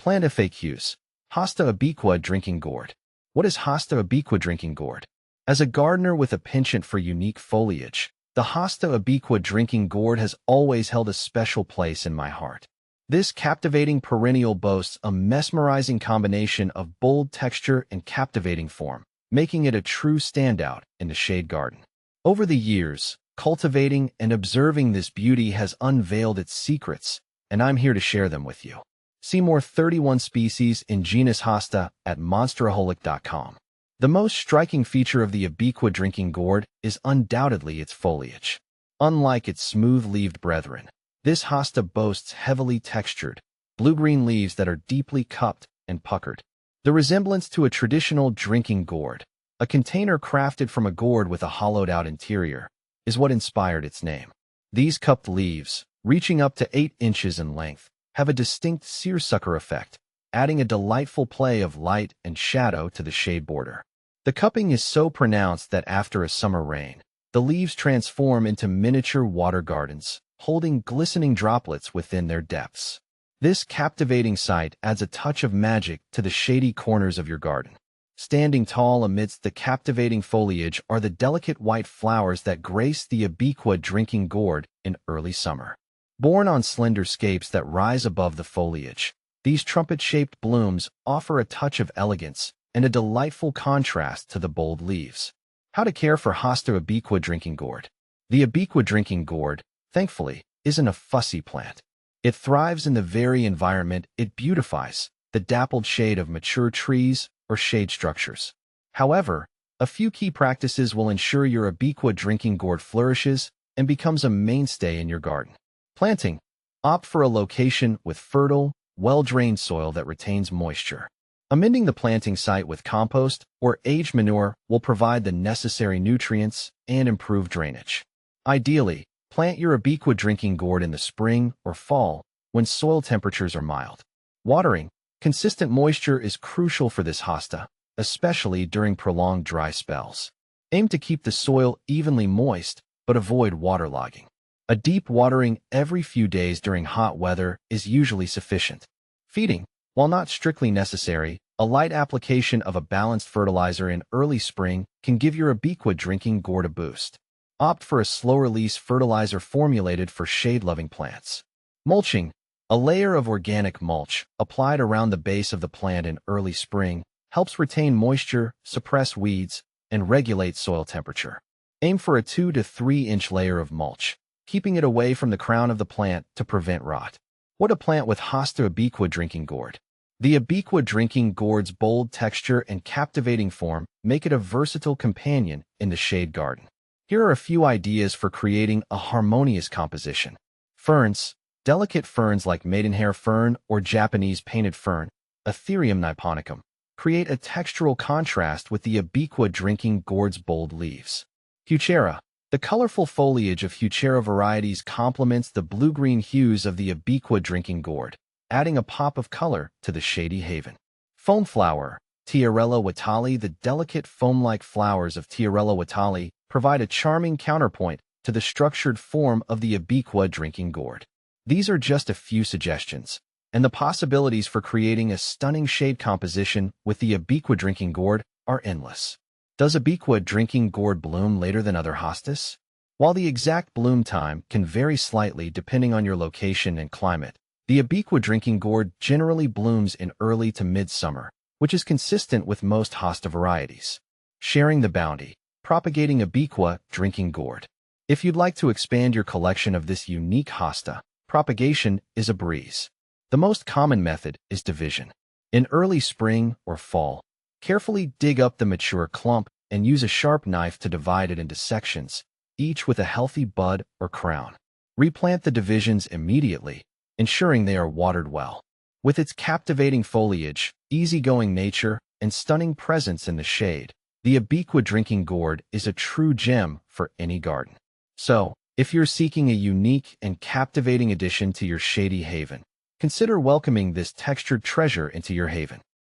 Plant FAQs. Hosta Abiqua drinking gourd. What is Hosta Abiqua drinking gourd? As a gardener with a penchant for unique foliage, the Hosta Abiqua drinking gourd has always held a special place in my heart. This captivating perennial boasts a mesmerizing combination of bold texture and captivating form, making it a true standout in the shade garden. Over the years, cultivating and observing this beauty has unveiled its secrets, and I'm here to share them with you. See more 31 species in genus Hosta at monsteraholic.com. The most striking feature of the Abiqua drinking gourd is undoubtedly its foliage. Unlike its smooth-leaved brethren, this Hosta boasts heavily textured, blue-green leaves that are deeply cupped and puckered. The resemblance to a traditional drinking gourd, a container crafted from a gourd with a hollowed-out interior, is what inspired its name. These cupped leaves, reaching up to 8 inches in length, have a distinct seersucker effect, adding a delightful play of light and shadow to the shade border. The cupping is so pronounced that after a summer rain, the leaves transform into miniature water gardens, holding glistening droplets within their depths. This captivating sight adds a touch of magic to the shady corners of your garden. Standing tall amidst the captivating foliage are the delicate white flowers that grace the Abiqua drinking gourd in early summer. Borne on slender scapes that rise above the foliage, these trumpet-shaped blooms offer a touch of elegance and a delightful contrast to the bold leaves. How to care for Hosta Abiqua drinking gourd. The Abiqua drinking gourd, thankfully, isn't a fussy plant. It thrives in the very environment it beautifies, the dappled shade of mature trees or shade structures. However, a few key practices will ensure your Abiqua drinking gourd flourishes and becomes a mainstay in your garden. Planting. Opt for a location with fertile, well-drained soil that retains moisture. Amending the planting site with compost or aged manure will provide the necessary nutrients and improve drainage. Ideally, plant your Abiqua drinking gourd in the spring or fall when soil temperatures are mild. Watering. Consistent moisture is crucial for this hosta, especially during prolonged dry spells. Aim to keep the soil evenly moist, but avoid waterlogging. A deep watering every few days during hot weather is usually sufficient. Feeding. While not strictly necessary, a light application of a balanced fertilizer in early spring can give your Abiqua drinking gourd a boost. Opt for a slow-release fertilizer formulated for shade-loving plants. Mulching. A layer of organic mulch, applied around the base of the plant in early spring, helps retain moisture, suppress weeds, and regulate soil temperature. Aim for a 2 to 3 inch layer of mulch, keeping it away from the crown of the plant to prevent rot. What to plant with Hosta Abiqua drinking gourd. The Abiqua drinking gourd's bold texture and captivating form make it a versatile companion in the shade garden. Here are a few ideas for creating a harmonious composition. Ferns. Delicate ferns like maidenhair fern or Japanese painted fern, Ethereum niponicum, create a textural contrast with the Abiqua drinking gourd's bold leaves. Heuchera. The colorful foliage of Heuchera varieties complements the blue-green hues of the Abiqua drinking gourd, adding a pop of color to the shady haven. Foamflower. Tiarella watali. The delicate foam-like flowers of Tiarella watali provide a charming counterpoint to the structured form of the Abiqua drinking gourd. These are just a few suggestions, and the possibilities for creating a stunning shade composition with the Abiqua drinking gourd are endless. Does Abiqua drinking gourd bloom later than other hostas? While the exact bloom time can vary slightly depending on your location and climate, the Abiqua drinking gourd generally blooms in early to mid-summer, which is consistent with most hosta varieties. Sharing the bounty. Propagating Abiqua drinking gourd. If you'd like to expand your collection of this unique hosta, propagation is a breeze. The most common method is division. In early spring or fall, carefully dig up the mature clump and use a sharp knife to divide it into sections, each with a healthy bud or crown. Replant the divisions immediately, ensuring they are watered well. With its captivating foliage, easygoing nature, and stunning presence in the shade, the Abiqua drinking gourd is a true gem for any garden. So, if you're seeking a unique and captivating addition to your shady haven, consider welcoming this textured treasure into your haven.